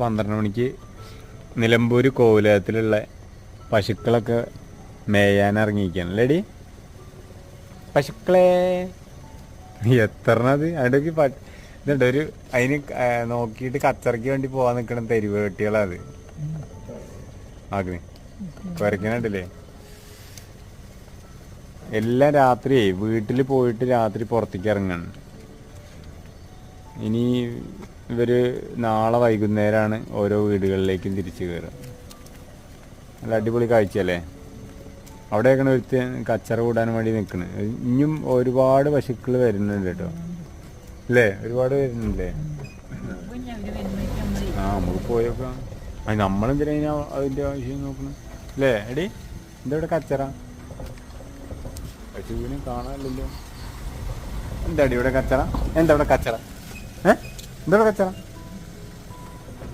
12 മണിക്ക് നിലമ്പൂർ കോവിലകത്തിലുള്ള പശുക്കളൊക്കെ മേയാൻ ഇറങ്ങിയിരിക്കുകയാണ് അല്ലേടി. പശുക്കളെ എത്രണ്ണത് അവിടേക്ക് ഇതുണ്ട്. ഒരു അതിന് നോക്കിയിട്ട് കച്ചറയ്ക്ക് വേണ്ടി പോകാൻ നിൽക്കണം തെരുവ് കെട്ടികളത് ആഗ്രഹം കുരയ്ക്കണുണ്ടല്ലേ. എല്ലാം രാത്രിയേ വീട്ടിൽ പോയിട്ട് രാത്രി പുറത്തേക്ക് ഇറങ്ങണം. ഇനി ഇവർ നാളെ വൈകുന്നേരമാണ് ഓരോ വീടുകളിലേക്കും തിരിച്ചു കയറുക. നല്ല അടിപൊളി കാഴ്ചയല്ലേ. അവിടെയൊക്കെയാണ് ഒരുത്ത് കച്ചറ കൂടാൻ വേണ്ടി നിൽക്കുന്നത്. ഇനിയും ഒരുപാട് പശുക്കൾ വരുന്നുണ്ട് കേട്ടോ അല്ലേ, ഒരുപാട് വരുന്നില്ലേ. ആ നമുക്ക് പോയേക്കാം. നമ്മളെന്തിനാ അതിൻ്റെ ആവശ്യം നോക്കണം അല്ലേ എടി. എന്താ ഇവിടെ കച്ചറ? പശുവിനെ കാണാനില്ലല്ലോ. എന്താടി ഇവിടെ കച്ചറ? എന്താ ഇവിടെ കച്ചറ? എന്താ ഇവിടെ കച്ചറ?